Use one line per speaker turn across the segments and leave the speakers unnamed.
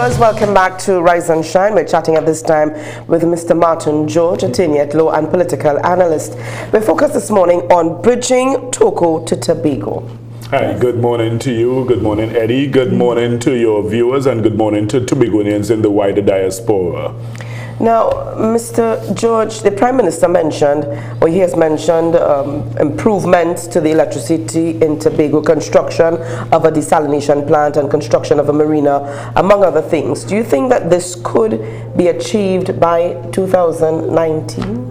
Viewers, welcome back to Rise and Shine. We're chatting at this time with Mr. Martin George, attorney at law and political analyst. We're focused this morning on bridging Toco to Tobago.
Hi, good morning to you, good morning Eddie, good morning to your viewers, and good morning to Tobagonians in the wider diaspora.
Now, Mr. George, the Prime Minister mentioned, or he has mentioned, improvements to the electricity in Tobago, construction of a desalination plant and construction of a marina, among other things. Do you think that this could be achieved by 2019?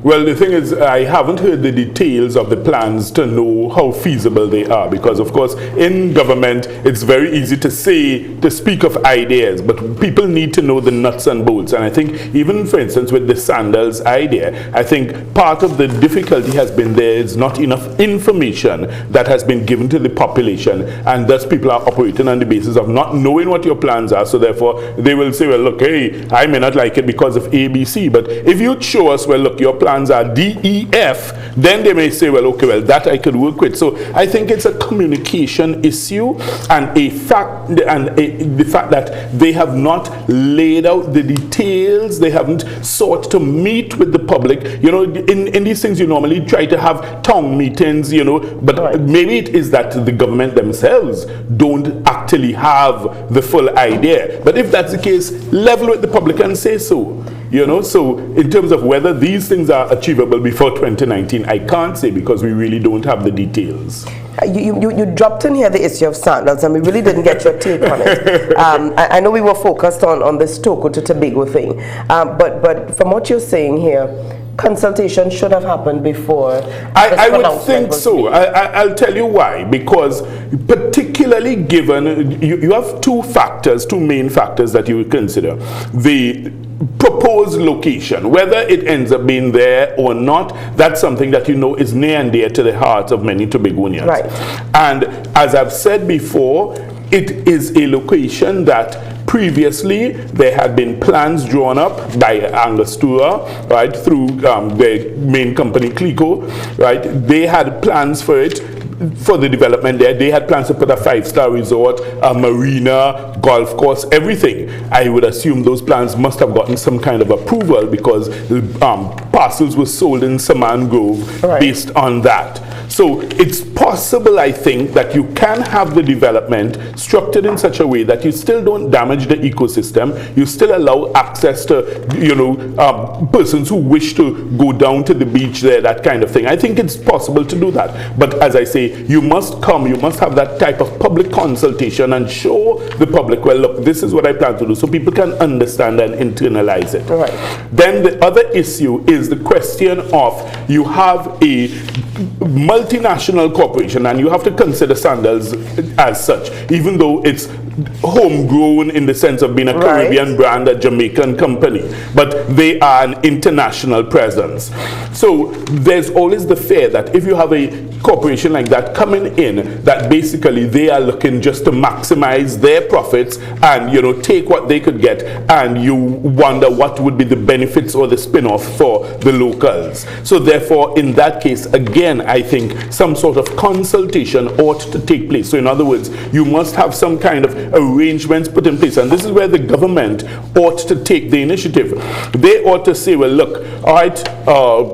Well, the thing is, I haven't heard the details of the plans to know how feasible they are, because of course in government it's very easy to speak of ideas, but people need to know the nuts and bolts. And I think even, for instance, with the sandals idea, I think part of the difficulty has been there is not enough information that has been given to the population, and thus people are operating on the basis of not knowing what your plans are. So therefore they will say, well, look, hey, I may not like it because of ABC, but if you show us, well, look, your plans are DEF, then they may say, well, okay, well, that I could work with. So I think it's a communication issue, and the fact that they have not laid out the details, they haven't sought to meet with the public. You know, in these things you normally try to have town meetings, you know, but right. Maybe it is that the government themselves don't actually have the full idea. But if that's the case, level with the public and say so. You know, so in terms of whether these things are achievable before 2019, I can't say, because we really don't have the details.
You dropped in here the issue of sandals, and we really didn't get your take on it. I know we were focused on this Toco to Tobago thing, but from what you're saying here, consultation should have happened before.
I would think so. I'll tell you why. Because particularly given, you have two main factors that you would consider. The proposed location, whether it ends up being there or not, that's something that you know is near and dear to the heart of many Tobagonians.
Right.
And as I've said before, it is a location that previously there had been plans drawn up by Angostura, right, through their main company Clico, right. They had plans for it, for the development there. They had plans to put a 5-star resort, a marina, golf course, everything. I would assume those plans must have gotten some kind of approval, because parcels were sold in Saman Grove right. Based on that. So it's possible, I think, that you can have the development structured in such a way that you still don't damage the ecosystem. You still allow access to, you know, persons who wish to go down to the beach there, that kind of thing. I think it's possible to do that. But as I say, you must have that type of public consultation and show the public, well, look, this is what I plan to do, so people can understand and internalize it.
Right.
Then the other issue is the question of, you have a multinational corporation, and you have to consider sandals as such, even though it's homegrown in the sense of being a Caribbean brand, a Jamaican company, but they are an international presence. So there's always the fear that if you have a corporation like that coming in, that basically they are looking just to maximize their profits and, you know, take what they could get, and you wonder what would be the benefits or the spin-off for the locals. So therefore, in that case, again, I think some sort of consultation ought to take place. So in other words, you must have some kind of arrangements put in place, and this is where the government ought to take the initiative. They ought to say, well, look, all right,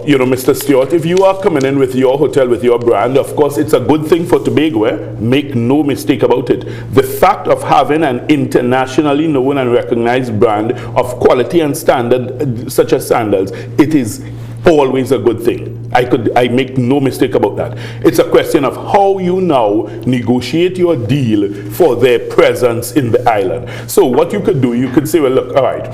you know, Mr. Stewart, if you are coming in with your hotel, with your brand, of course it's a good thing for Tobago, make no mistake about it. The fact of having an internationally known and recognized brand of quality and standard such as sandals, it is always a good thing. I make no mistake about that. It's a question of how you now negotiate your deal for their presence in the island. So what you could do, you could say, well, look, all right,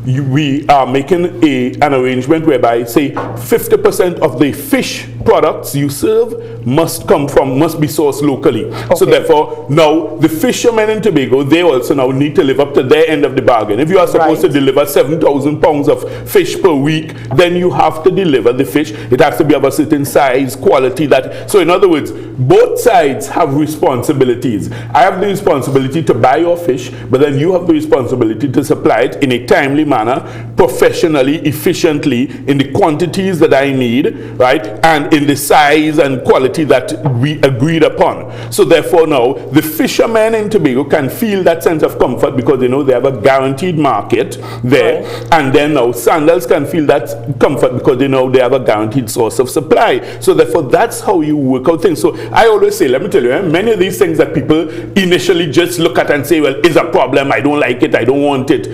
we are making an arrangement whereby, say, 50% of the fish products you serve must be sourced locally. Okay. So therefore, now the fishermen in Tobago, they also now need to live up to their end of the bargain. If you are supposed to deliver 7,000 pounds of fish per week, then you have to deliver the fish. It has to be of a certain size, quality. So in other words, both sides have responsibilities. I have the responsibility to buy your fish, but then you have the responsibility to supply it in a timely manner manner, professionally, efficiently, in the quantities that I need, right, and in the size and quality that we agreed upon. So therefore now, the fishermen in Tobago can feel that sense of comfort because they know they have a guaranteed market there, and then now sandals can feel that comfort because they know they have a guaranteed source of supply. So therefore, that's how you work out things. So I always say, let me tell you, many of these things that people initially just look at and say, well, it's a problem, I don't like it, I don't want it.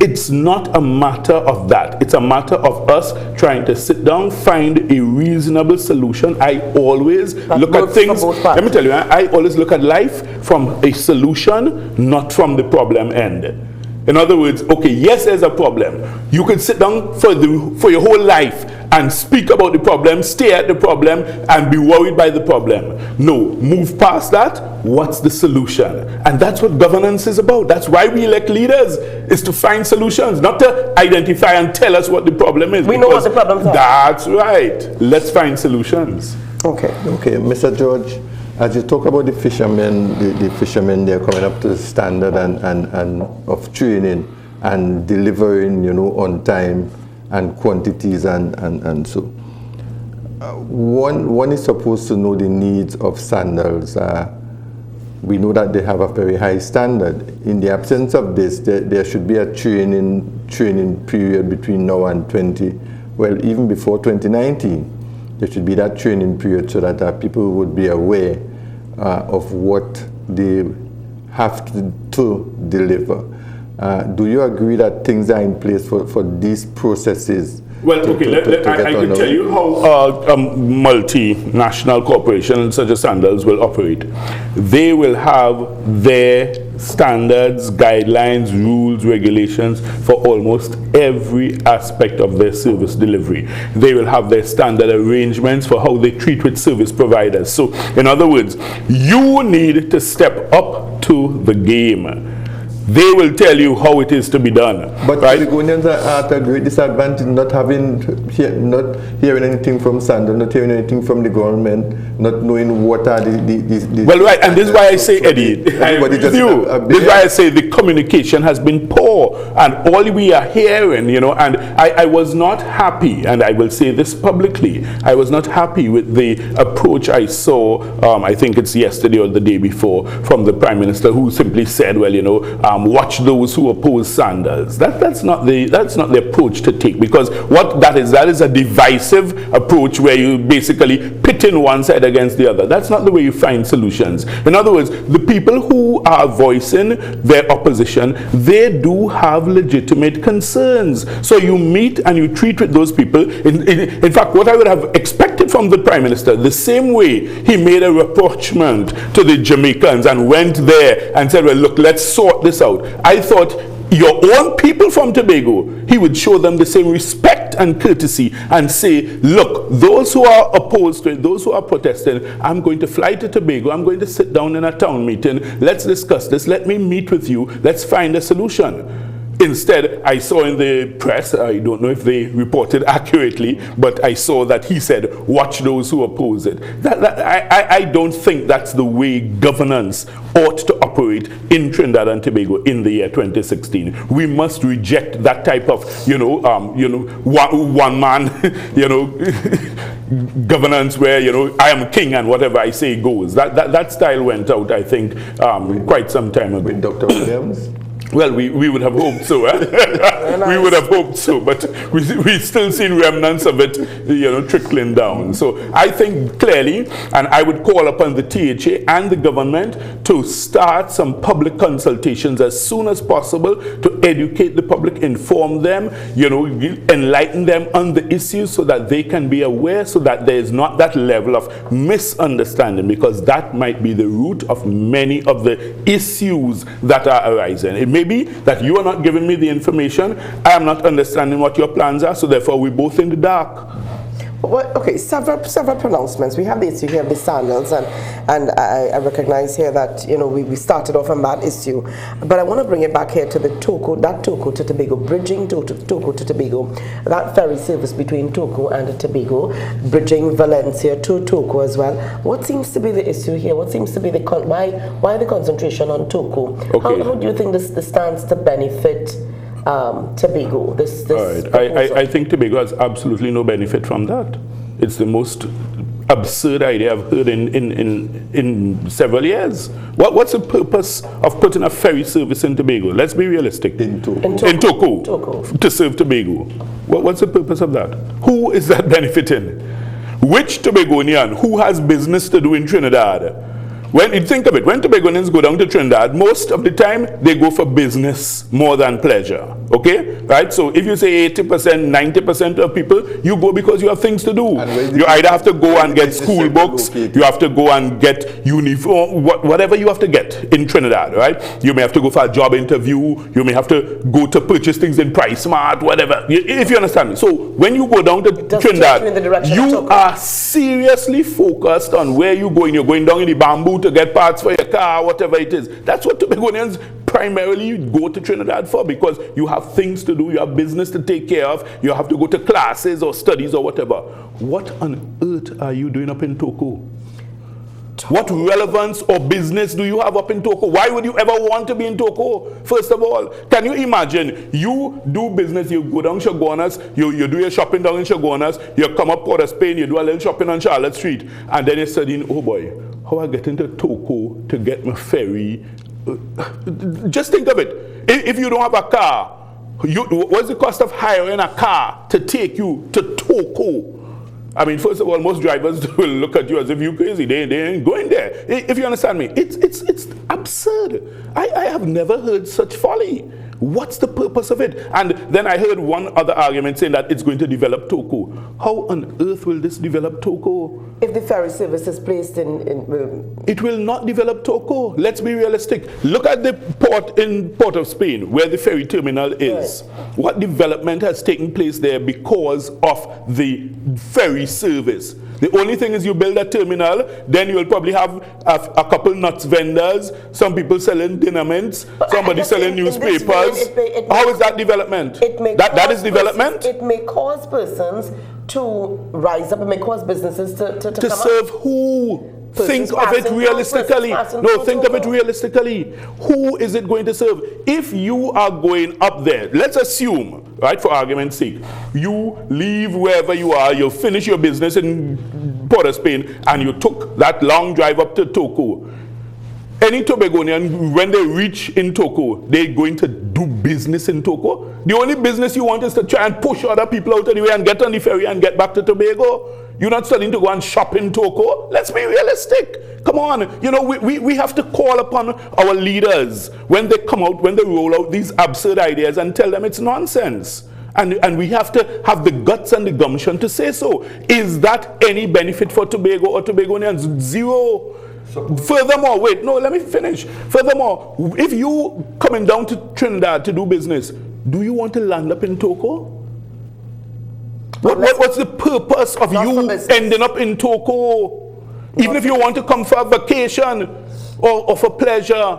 It's not a matter of that. It's a matter of us trying to sit down, find a reasonable solution. I always look at things, let me tell you, I always look at life from a solution, not from the problem end. In other words, okay, yes, there's a problem. You can sit down for your whole life and speak about the problem, stay at the problem, and be worried by the problem. No, move past that. What's the solution? And that's what governance is about. That's why we elect leaders, is to find solutions, not to identify and tell us what the problem is.
We know what the problems are.
That's right. Let's find solutions.
Okay, Mr. George, as you talk about the fishermen, the fishermen, they're coming up to the standard and of training and delivering, on time and quantities and so. One is supposed to know the needs of sandals. We know that they have a very high standard. In the absence of this, there should be a training period between now and even before 2019. There should be that training period so that people would be aware of what they have to deliver. Do you agree that things are in place for these processes?
Well, I can tell you how a multinational corporation such as Sandals will operate. They will have their standards, guidelines, rules, regulations for almost every aspect of their service delivery. They will have their standard arrangements for how they treat with service providers. So, in other words, you need to step up to the game. They will tell you how it is to be done.
But
right?
Oregonians are at a great disadvantage, not hearing anything from Sandal, not hearing anything from the government, not knowing what are the
well, right, and this is why I say, Eddie, this is why I say the communication has been poor, and all we are hearing, and I was not happy, and I will say this publicly, I was not happy with the approach I saw, I think it's yesterday or the day before, from the Prime Minister, who simply said, well, watch those who oppose Sandals. That's not the approach to take, because what that is a divisive approach where you basically pitting one side against the other. That's not the way you find solutions. In other words, the people who are voicing their opposition, they do have legitimate concerns. So you meet and you treat with those people. In fact, what I would have expected from the Prime Minister, the same way he made a rapprochement to the Jamaicans and went there and said, well, look, let's sort this out. I thought your own people from Tobago, he would show them the same respect and courtesy and say, look, those who are opposed to it, those who are protesting, I'm going to fly to Tobago, I'm going to sit down in a town meeting, let's discuss this, let me meet with you, let's find a solution. Instead, I saw in the press, I don't know if they reported accurately, but I saw that he said, watch those who oppose it. I don't think that's the way governance ought to operate in Trinidad and Tobago in the year 2016. We must reject that type of, one man, governance where, I am king and whatever I say goes. That style went out, I think, quite some time ago.
With Dr. Williams?
Well, we would have hoped so. We would have hoped so, but we still seen remnants of it, trickling down. So I think clearly, and I would call upon the THA and the government to start some public consultations as soon as possible to educate the public, inform them, enlighten them on the issues so that they can be aware, so that there is not that level of misunderstanding, because that might be the root of many of the issues that are arising. It may be that you are not giving me the information, I am not understanding what your plans are, so therefore we're both in the dark.
Well, okay, several pronouncements. We have the issue here of the Sandals, and I recognize here that we started off on that issue, but I want to bring it back here to the Toco, that Toco to Tobago, bridging Toco to Tobago, that ferry service between Toco and Tobago, bridging Valencia to Toco as well. What seems to be the issue here? What seems to be the why the concentration on Toco?
Okay.
How do you think this stands to benefit Tobago? This
All right. I think Tobago has absolutely no benefit from that. It's the most absurd idea I've heard in several years. What's the purpose of putting a ferry service in Tobago? Let's be realistic.
In Toco.
In Toco. To serve Tobago. What's the purpose of that? Who is that benefiting? Which Tobagonian who has business to do in Trinidad? When you think of it, when Tobagonians go down to Trinidad, most of the time they go for business more than pleasure. Okay? Right? So if you say 80%, 90% of people, you go because you have things to do. You either have to go and get school books, you have to go and get uniform, whatever you have to get in Trinidad, right? You may have to go for a job interview, you may have to go to purchase things in Price Mart, whatever. If you understand me. So when you go down to Trinidad, you are seriously focused on where you're going. You're going down in the bamboo to get parts for your car, whatever it is. That's what Tobagonians primarily go to Trinidad for, because you have things to do, you have business to take care of, you have to go to classes or studies or whatever. What on earth are you doing up in Toco? What relevance or business do you have up in Toco? Why would you ever want to be in Toco? First of all, can you imagine you do business, you go down Chaguanas, you do your shopping down in Chaguanas, you come up Port of Spain, you do a little shopping on Charlotte Street, and then you're studying, oh boy, how I get into Toco to get my ferry. Just think of it. If you don't have a car, what's the cost of hiring a car to take you to Toco? I mean, first of all, most drivers will look at you as if you're crazy. They ain't going there. If you understand me, it's absurd. I have never heard such folly. What's the purpose of it? And then I heard one other argument saying that it's going to develop Toco. How on earth will this develop Toco?
If the ferry service is placed in
it will not develop Toco. Let's be realistic. Look at the port in Port of Spain, where the ferry terminal is. Right. What development has taken place there because of the ferry service? The only thing is you build a terminal, then you'll probably have a couple nuts vendors, some people selling dynamits, somebody selling newspapers. How is that development? That is development?
It may cause persons to rise up, it may cause businesses to
serve who? Think of it realistically. No, think of it realistically. Who is it going to serve? If you are going up there, let's assume, right, for argument's sake, you leave wherever you are, you finish your business in Port of Spain, and you took that long drive up to Toco. Any Tobagonian, when they reach in Toco, they're going to do business in Toco. The only business you want is to try and push other people out of the way and get on the ferry and get back to Tobago. You're not studying to go and shop in Toco. Let's be realistic. Come on. You know, we have to call upon our leaders when they come out, when they roll out these absurd ideas, and tell them it's nonsense. And we have to have the guts and the gumption to say so. Is that any benefit for Tobago or Tobagonians? Zero. Furthermore, wait, no, let me finish. Furthermore, if you coming down to Trinidad to do business, do you want to land up in Toco? What's the purpose of you ending up in Toco? Even if you want to come for a vacation or for pleasure,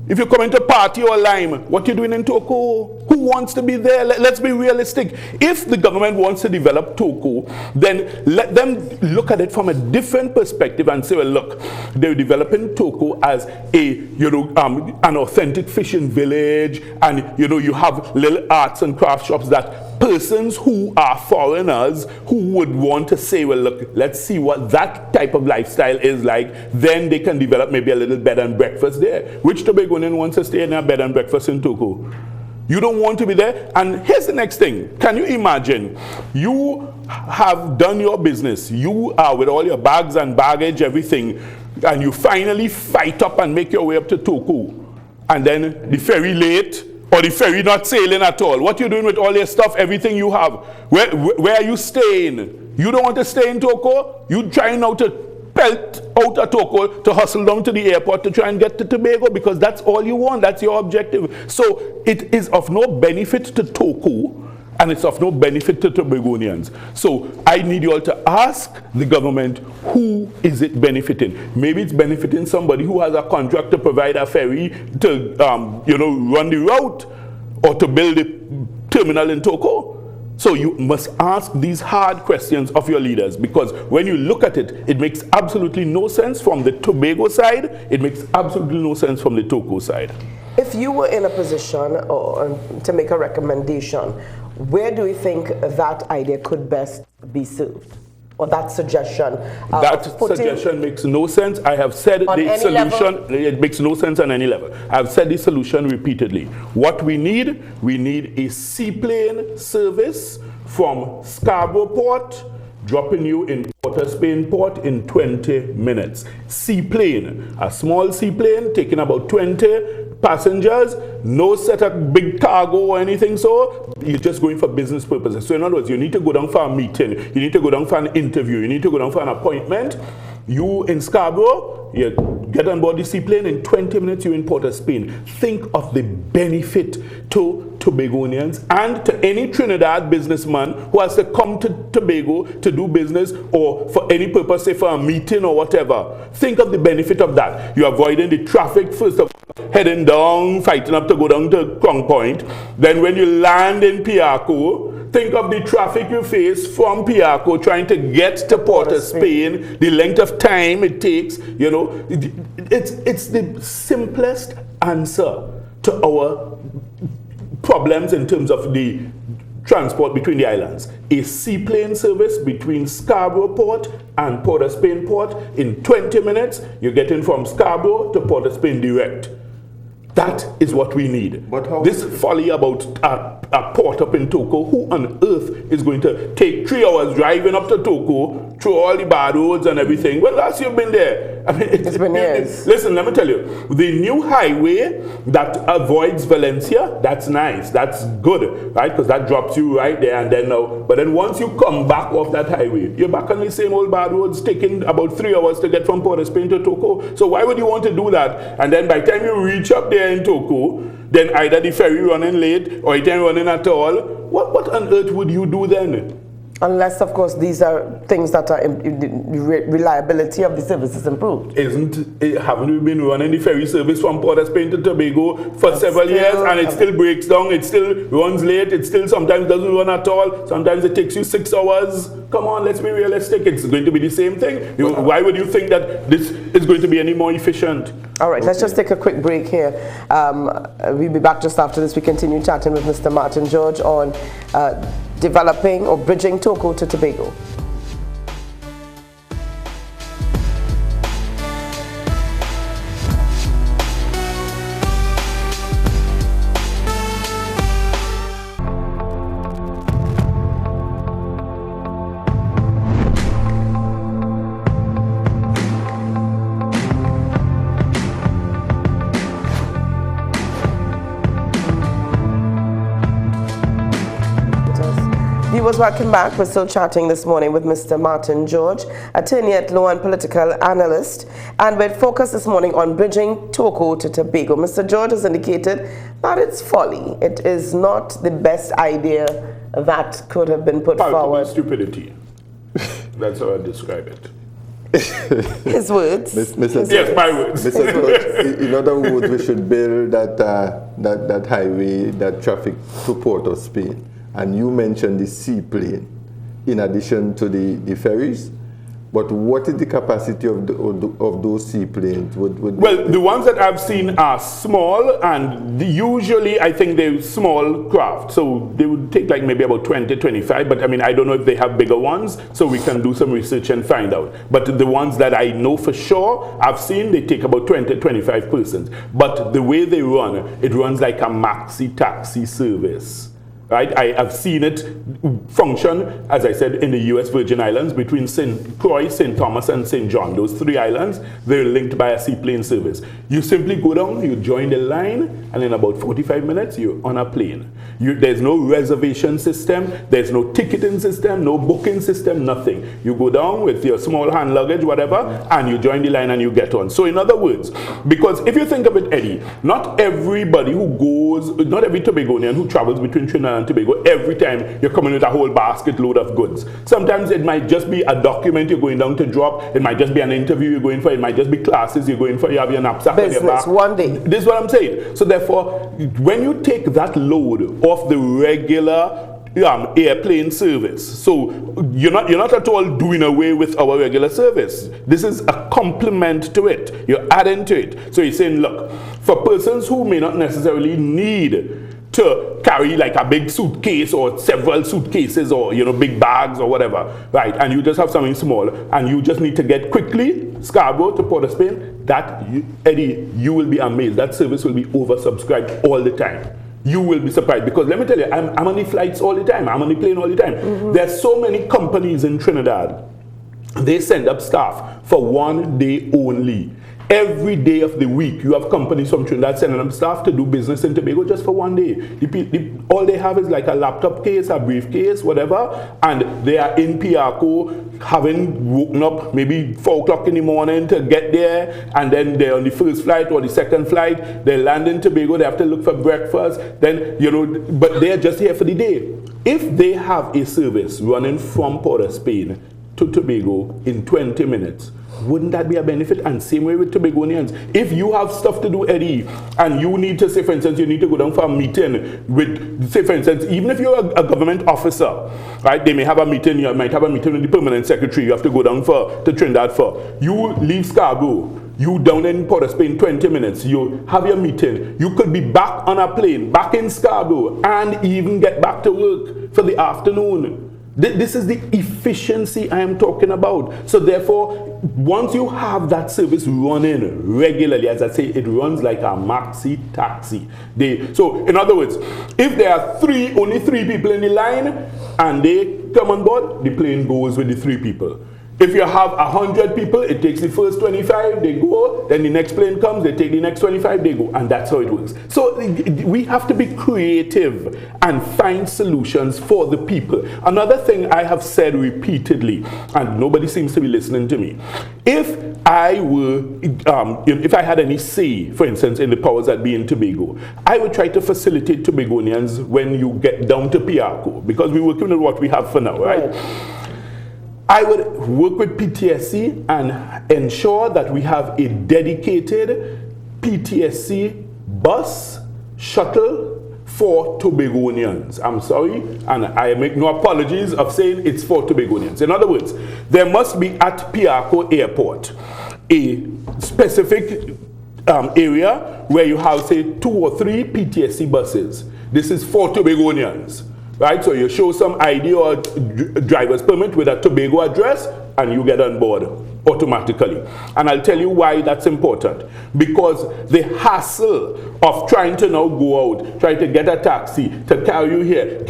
if you're coming to party or lime, what you doing in Toco? Who wants to be there? Let's be realistic. If the government wants to develop Toco, then let them look at it from a different perspective and say, well, look, they're developing Toco as an authentic fishing village, and you have little arts and craft shops that persons who are foreigners who would want to say, well, look, let's see what that type of lifestyle is like. Then they can develop maybe a little bed and breakfast there. Which Tobagonian wants to stay in a bed and breakfast in Toco? You don't want to be there. And here's the next thing. Can you imagine? You have done your business. You are with all your bags and baggage, everything, and you finally fight up and make your way up to Toco. And then the ferry late, or the ferry not sailing at all. What you doing with all your stuff, everything you have? Where are you staying? You don't want to stay in Toco? You trying now to pelt out of Toco to hustle down to the airport to try and get to Tobago, because that's all you want. That's your objective. So it is of no benefit to Toco, and it's of no benefit to Tobagonians. So I need you all to ask the government, who is it benefiting? Maybe it's benefiting somebody who has a contract to provide a ferry to run the route or to build a terminal in Toco. So you must ask these hard questions of your leaders, because when you look at it, it makes absolutely no sense from the Tobago side, it makes absolutely no sense from the Toco side.
If you were in a position to make a recommendation, where do you think that idea could best be served? Or that suggestion?
That suggestion makes no sense. I have said the solution, it makes no sense on any level. I've said the solution repeatedly. What we need a seaplane service from Scarborough Port, dropping you in Port of Spain Port in 20 minutes. Seaplane, a small seaplane taking about 20 passengers, no set of big cargo or anything, so you're just going for business purposes. So in other words, you need to go down for a meeting, you need to go down for an interview, you need to go down for an appointment. You in Scarborough, you get on board the seaplane, in 20 minutes you're in Port of Spain. Think of the benefit to Tobagonians and to any Trinidad businessman who has to come to Tobago to do business or for any purpose, say for a meeting or whatever. Think of the benefit of that. You're avoiding the traffic, first of all, heading down, fighting up to go down to Crown Point. Then when you land in Piarco, think of the traffic you face from Piarco trying to get to Port of Spain, the length of time it takes, you know. It's the simplest answer to our problems in terms of the transport between the islands. A seaplane service between Scarborough Port and Port of Spain Port. In 20 minutes, you're getting from Scarborough to Port of Spain direct. That is what we need. But this folly about a port up in Toco, who on earth is going to take 3 hours driving up to Toco through all the bad roads and everything? Well, last you've been there. I mean, it's been years. Listen, let me tell you, the new highway that avoids Valencia, that's nice, that's good, right? Because that drops you right there and then now. But then once you come back off that highway, you're back on the same old bad roads, taking about 3 hours to get from Port of Spain to Toco. So why would you want to do that? And then by the time you reach up there in Toco, then either the ferry running late or it ain't running at all. What on earth would you do then?
Unless, of course, these are things that are reliability of the service is improved.
Haven't we been running the ferry service from Port of Spain to Tobago for several years, and it still breaks down, it still runs late, it still sometimes doesn't run at all, sometimes it takes you 6 hours. Come on, let's be realistic. It's going to be the same thing. Why would you think that this is going to be any more efficient?
All right, let's just take a quick break here. We'll be back just after this. We continue chatting with Mr. Martin George on developing or bridging Toco to Tobago. Viewers, welcome back. We're still chatting this morning with Mr. Martin George, attorney at law and political analyst, and we're focused this morning on bridging Toco to Tobago. Mr. George has indicated that it's folly. It is not the best idea that could have been put forward.
Stupidity. That's how I describe it.
His words.
Yes, my words.
In other words, we should build that highway, that traffic to Port of Spain. And you mentioned the seaplane in addition to the ferries. But what is the capacity of those seaplanes?
Well, the ones that I've seen are small, and usually I think they're small craft. So they would take like maybe about 20, 25. But I mean, I don't know if they have bigger ones. So we can do some research and find out. But the ones that I know for sure I've seen, they take about 20, 25 persons. But the way they run, it runs like a maxi taxi service. Right? I have seen it function, as I said, in the U.S. Virgin Islands between St. Croix, St. Thomas, and St. John. Those 3 islands, they're linked by a seaplane service. You simply go down, you join the line, and in about 45 minutes, you're on a plane. There's no reservation system, there's no ticketing system, no booking system, nothing. You go down with your small hand luggage, whatever, and you join the line and you get on. So in other words, because if you think of it, Eddie, not everybody who goes, not every Tobagonian who travels between Trinidad and Tobago, every time you're coming with a whole basket load of goods. Sometimes it might just be a document you're going down to drop, it might just be an interview you're going for, it might just be classes you're going for, you have your knapsack on your back.
One day.
This is what I'm saying. So therefore, when you take that load off the regular airplane service. So you're not at all doing away with our regular service. This is a complement to it. You're adding to it. So you're saying, look, for persons who may not necessarily need to carry like a big suitcase or several suitcases or big bags or whatever, right? And you just have something small and you just need to get quickly Scarborough to Port of Spain, Eddie, you will be amazed. That service will be oversubscribed all the time. You will be surprised because let me tell you, I'm on the flights all the time. I'm on the plane all the time. There's so many companies in Trinidad. They send up staff for 1 day only. Every day of the week, you have companies from Trinidad sending them staff to do business in Tobago just for 1 day. All they have is like a laptop case, a briefcase, whatever, and they are in Piarco, having woken up maybe 4 o'clock in the morning to get there, and then they're on the first flight or the second flight. They land in Tobago, they have to look for breakfast, then, but they're just here for the day. If they have a service running from Port of Spain to Tobago in 20 minutes, wouldn't that be a benefit? And same way with Tobagonians. If you have stuff to do, Eddie, and you need to, say for instance, you need to go down for a meeting with, say for instance, even if you're a government officer, right, they may have a meeting, you might have a meeting with the permanent secretary, you have to go down to Trinidad for. You leave Scarborough, you down in Port of Spain 20 minutes, you have your meeting, you could be back on a plane, back in Scarborough, and even get back to work for the afternoon. This is the efficiency I am talking about. So therefore, once you have that service running regularly, as I say, it runs like a maxi taxi. So in other words, if there are only three people in the line and they come on board, the plane goes with the 3 people. If you have 100 people, it takes the first 25, they go, then the next plane comes, they take the next 25, they go, and that's how it works. So we have to be creative and find solutions for the people. Another thing I have said repeatedly, and nobody seems to be listening to me, if I had any say, for instance, in the powers that be in Tobago, I would try to facilitate Tobagonians when you get down to Piarco, because we're working with what we have for now, right? I would work with PTSC and ensure that we have a dedicated PTSC bus shuttle for Tobagonians. I'm sorry, and I make no apologies of saying it's for Tobagonians. In other words, there must be at Piarco Airport a specific area where you have, say, 2 or 3 PTSC buses. This is for Tobagonians. Right, so you show some ID or driver's permit with a Tobago address and you get on board automatically. And I'll tell you why that's important. Because the hassle of trying to now go out, trying to get a taxi, to carry you here,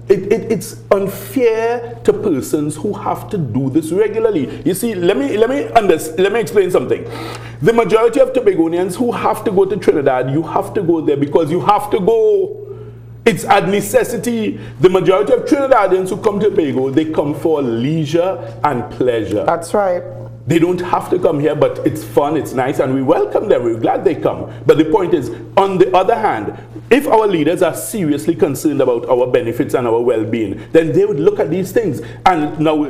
it's unfair to persons who have to do this regularly. You see, let me explain something. The majority of Tobagonians who have to go to Trinidad, you have to go there because you have to go. It's a necessity. The majority of Trinidadians who come to Tobago, they come for leisure and pleasure.
That's right.
They don't have to come here, but it's fun, it's nice, and we welcome them. We're glad they come. But the point is, on the other hand, if our leaders are seriously concerned about our benefits and our well-being, then they would look at these things. And now,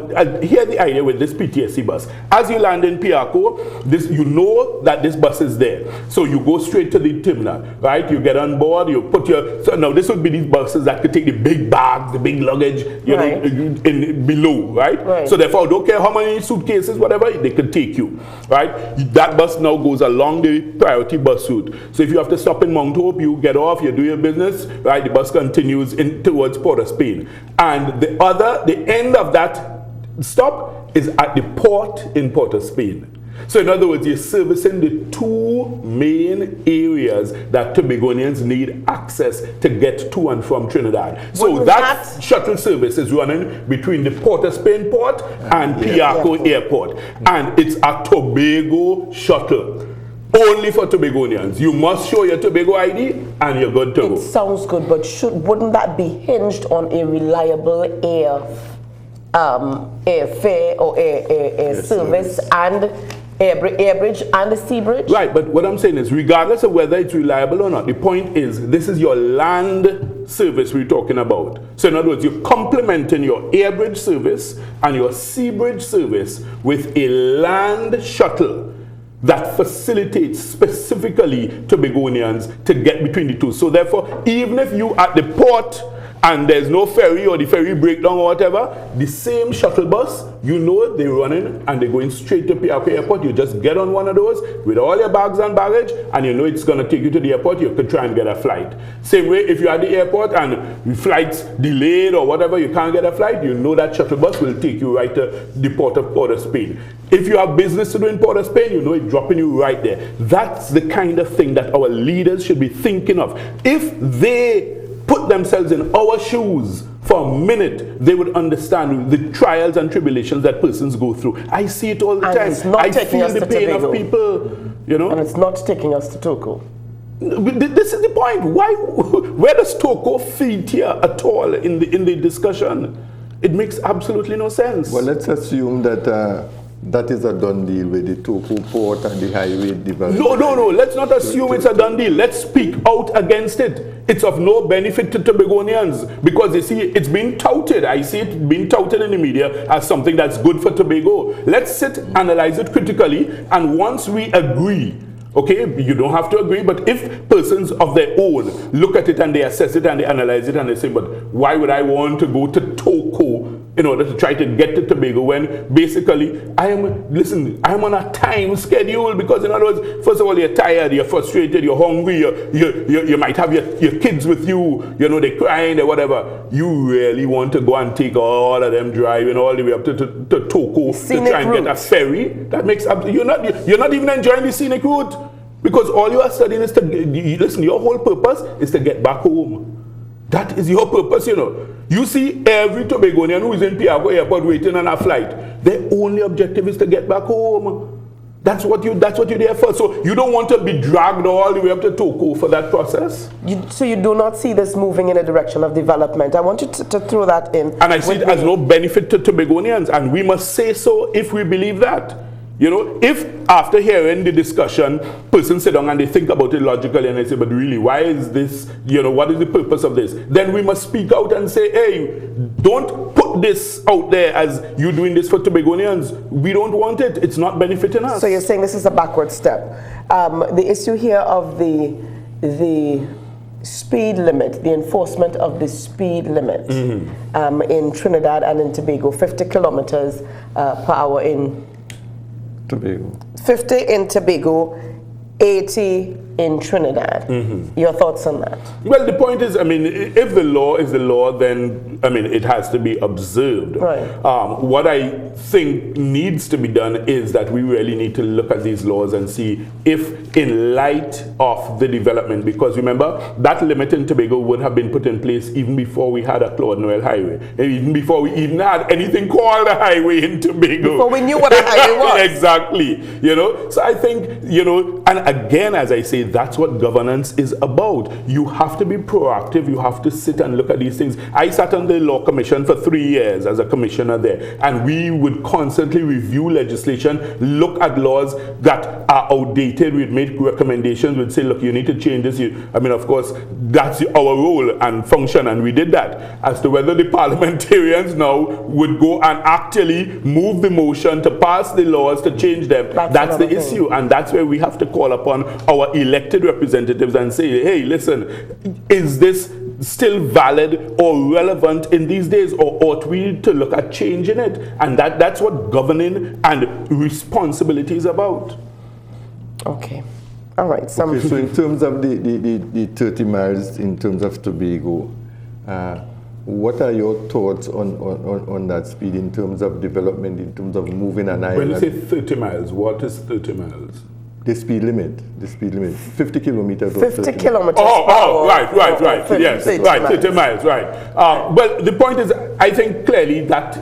here's the idea with this PTSC bus. As you land in Piarco, you know that this bus is there. So you go straight to the terminal, right? You get on board, you put so now this would be these buses that could take the big bags, the big luggage, below, right? So therefore, I don't care how many suitcases, whatever, they could take you, right? That bus now goes along the priority bus route. So if you have to stop in Mount Hope, you get off, you do your business, right? The bus continues towards Port of Spain. And the end of that stop is at the port in Port of Spain. So in other words, you're servicing the 2 main areas that Tobagonians need access to get to and from Trinidad. So that shuttle service is running between the Port of Spain port and Piarco Airport. And it's a Tobago shuttle. Only for Tobagonians. You must show your Tobago ID and you're good to go.
It sounds good, but wouldn't that be hinged on a reliable airfare or air service and air bridge and the sea bridge?
Right, but what I'm saying is, regardless of whether it's reliable or not, the point is, this is your land service we're talking about. So in other words, you're complementing your air bridge service and your sea bridge service with a land shuttle that facilitates specifically Tobagonians to get between the two. So therefore, even if you at the port and there's no ferry or the ferry breakdown or whatever, the same shuttle bus, you know they're running and they're going straight to Piako Airport. You just get on one of those with all your bags and baggage, and you know it's going to take you to the airport. You could try and get a flight. Same way, if you're at the airport and the flight's delayed or whatever, you can't get a flight, you know that shuttle bus will take you right to the port of Port of Spain. If you have business to do in Port of Spain, you know it's dropping you right there. That's the kind of thing that our leaders should be thinking of. If they put themselves in our shoes for a minute, they would understand the trials and tribulations that persons go through. I see it all the time. I feel the pain of people, you know.
And it's not taking us to Toco.
This is the point. Where does Toco fit here at all in the discussion? It makes absolutely no sense.
Well, let's assume that that is a done deal with the Toco port and the highway development.
No. Let's not assume it's a done deal. Let's speak out against it. It's of no benefit to Tobagonians because you see, it's being touted. I see it being touted in the media as something that's good for Tobago. Let's sit, analyze it critically, and once we agree, okay, you don't have to agree, but if persons of their own look at it and they assess it and they analyze it and they say, but why would I want to go to Toco in order to try to get to Tobago when basically I'm on a time schedule? Because in other words, first of all, you're tired, you're frustrated, you're hungry, you might have your kids with you, you know, they're crying or whatever. You really want to go and take all of them driving all the way up to Toco to try and get a ferry? That makes you're not even enjoying the scenic route. Because all you are studying is your whole purpose is to get back home. That is your purpose, you know. You see every Tobagonian who is in Piako Airport waiting on a flight, their only objective is to get back home. That's what you're there for. So you don't want to be dragged all the way up to Toco for that process.
So you do not see this moving in a direction of development. I want you to throw that in.
And I see it as no benefit to Tobagonians, and we must say so if we believe that. You know, if after hearing the discussion, persons sit down and they think about it logically and they say, but really, why is this, you know, what is the purpose of this? Then we must speak out and say, hey, don't put this out there as you doing this for Tobagonians. We don't want it. It's not benefiting us.
So you're saying this is a backward step. The issue here of the speed limit, the enforcement of the speed limit in Trinidad and in Tobago, 50 kilometers per hour in
Tobago.
50 in Tobago, 80 in Trinidad. Your thoughts on that?
Well, the point is, I mean, if the law is the law, then, I mean, it has to be observed.
Right.
What I think needs to be done is that we really need to look at these laws and see if in light of the development, because remember, that limit in Tobago would have been put in place even before we had a Claude Noel highway, even before we even had anything called a highway in Tobago.
Before we knew what a highway was.
Exactly. You know, so I think, you know, and again, as I say, that's what governance is about. You have to be proactive. You have to sit and look at these things. I sat on the Law Commission for 3 years as a commissioner there, and we would constantly review legislation, look at laws that are outdated. We'd make recommendations. We'd say, look, you need to change this. I mean, of course, that's our role and function, and we did that. As to whether the parliamentarians now would go and actually move the motion to pass the laws to change them, that's the issue, and that's where we have to call upon our elected representatives and say, hey, listen, is this still valid or relevant in these days, or ought we to look at changing it? And that's what governing and responsibility is about.
Okay. All right.
So in terms of the 30 miles in terms of Tobago, what are your thoughts on that speed in terms of development, in terms of moving an island?
When you say 30 miles, what is 30 miles?
The speed limit, 50 kilometers.
50 kilometers.
Right. Yes, right, 30 miles, right. Well, the point is, I think clearly that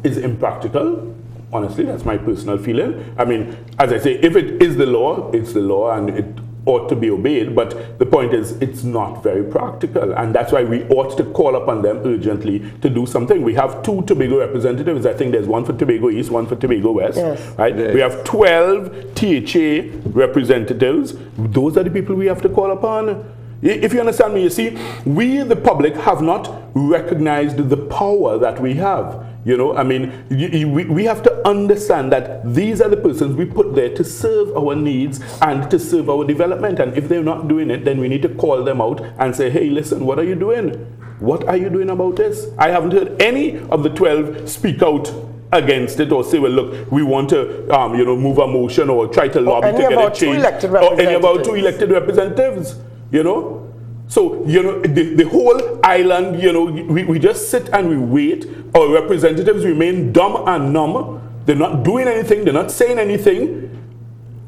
is impractical. Honestly, that's my personal feeling. I mean, as I say, if it is the law, it's the law and it ought to be obeyed, but the point is it's not very practical, and that's why we ought to call upon them urgently to do something. We have 2 Tobago representatives. I think there's one for Tobago East, one for Tobago West, right? Yes. We have 12 THA representatives. Those are the people we have to call upon. If you understand me, you see, we, the public, have not recognized the power that we have. You know, I mean, we have to understand that these are the persons we put there to serve our needs and to serve our development. And if they're not doing it, then we need to call them out and say, hey, listen, what are you doing? What are you doing about this? I haven't heard any of the 12 speak out against it or say, well, look, we want to, move a motion or try to lobby to get it changed. Or any about 2 elected representatives, So, the whole island, we just sit and we wait. Our representatives remain dumb and numb. They're not doing anything. They're not saying anything.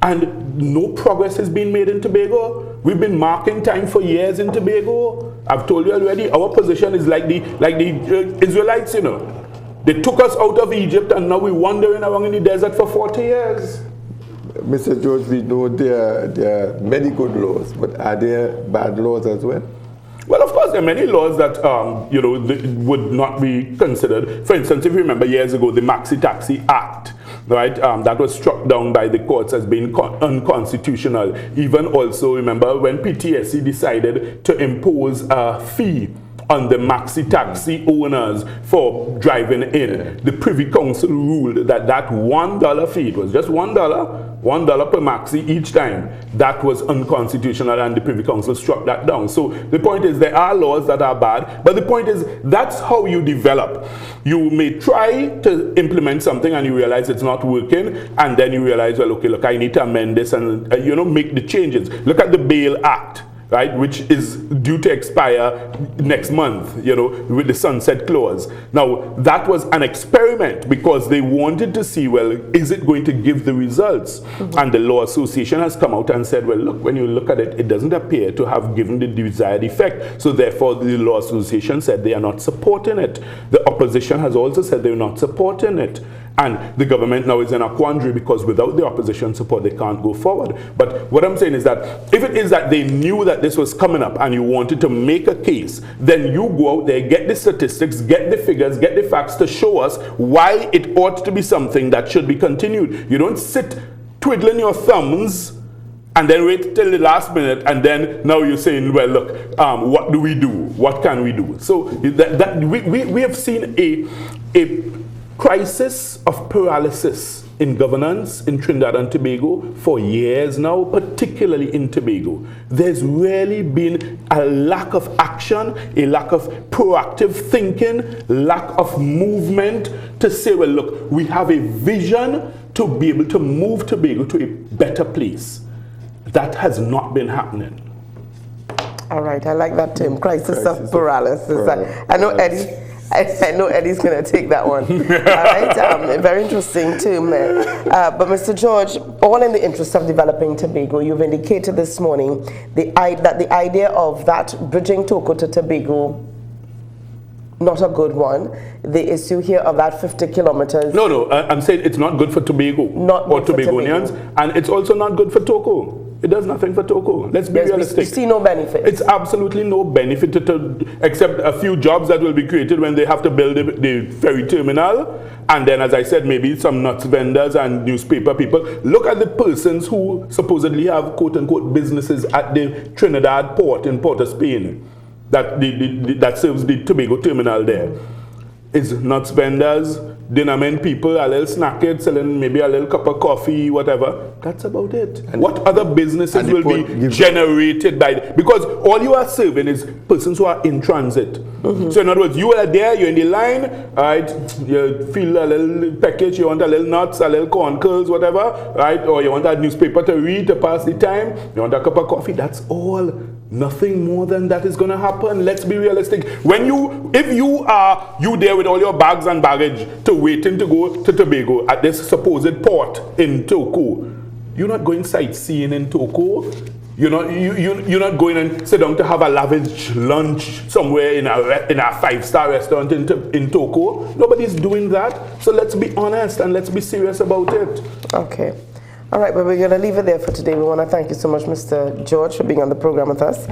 And no progress has been made in Tobago. We've been marking time for years in Tobago. I've told you already, our position is like the Israelites, They took us out of Egypt and now we're wandering around in the desert for 40 years.
Mr. George, we know there are many good laws, but are there bad laws as well?
Well, of course, there are many laws that, would not be considered. For instance, if you remember years ago, the Maxi Taxi Act, right, that was struck down by the courts as being unconstitutional. Even also, remember, when PTSC decided to impose a fee on the maxi taxi owners for driving in, the Privy Council ruled that $1 fee, it was just $1 per maxi each time, that was unconstitutional, and the Privy Council struck that down. So the point is, there are laws that are bad, but the point is, that's how you develop. You may try to implement something and you realize it's not working, and then you realize, well, okay, look, I need to amend this and make the changes. Look at the Bail Act, right, which is due to expire next month, with the sunset clause. Now, that was an experiment because they wanted to see, well, is it going to give the results? Mm-hmm. And the Law Association has come out and said, well, look, when you look at it, it doesn't appear to have given the desired effect. So therefore, the Law Association said they are not supporting it. The opposition has also said they're not supporting it. And the government now is in a quandary because without the opposition support, they can't go forward. But what I'm saying is that if it is that they knew that this was coming up and you wanted to make a case, then you go out there, get the statistics, get the figures, get the facts to show us why it ought to be something that should be continued. You don't sit twiddling your thumbs and then wait till the last minute, and then now you're saying, well, look, what do we do? What can we do? So we have seen a crisis of paralysis in governance in Trinidad and Tobago for years now, particularly in Tobago. There's really been a lack of action, a lack of proactive thinking, lack of movement to say, well, look, we have a vision to be able to move Tobago to a better place. That has not been happening.
All right, I like that term, crisis of paralysis. I know Eddie. I know Eddie's going to take that one. All right, very interesting term there. But Mr. George, all in the interest of developing Tobago, you've indicated this morning that the idea of that bridging Toco to Tobago, not a good one. The issue here of that 50 kilometers.
No, I'm saying it's not good for Tobago or Tobagonians, and it's also not good for Toco. It does nothing for Toco. Let's be realistic.
We see no benefit.
It's absolutely no benefit except a few jobs that will be created when they have to build the ferry terminal. And then, as I said, maybe some nuts vendors and newspaper people. Look at the persons who supposedly have quote-unquote businesses at the Trinidad port in Port of Spain that serves the Tobago terminal there. It's nuts vendors, dinnermen people, a little snack it, selling maybe a little cup of coffee, whatever. That's about it. And what other businesses will be generated by because all you are serving is persons who are in transit. Mm-hmm. So in other words, you are there, you're in the line, right? You feel a little package, you want a little nuts, a little corn curls, whatever, right? Or you want a newspaper to read to pass the time, you want a cup of coffee, that's all. Nothing more than that is going to happen. Let's be realistic. If you are there with all your bags and baggage to waiting to go to Tobago at this supposed port in Toco, you're not going sightseeing in Toco. You're not going and sit down to have a lavish lunch somewhere in a five-star restaurant in Toco. Nobody's doing that. So let's be honest and let's be serious about it.
Okay. All right, but we're going to leave it there for today. We want to thank you so much, Mr. George, for being on the program with us.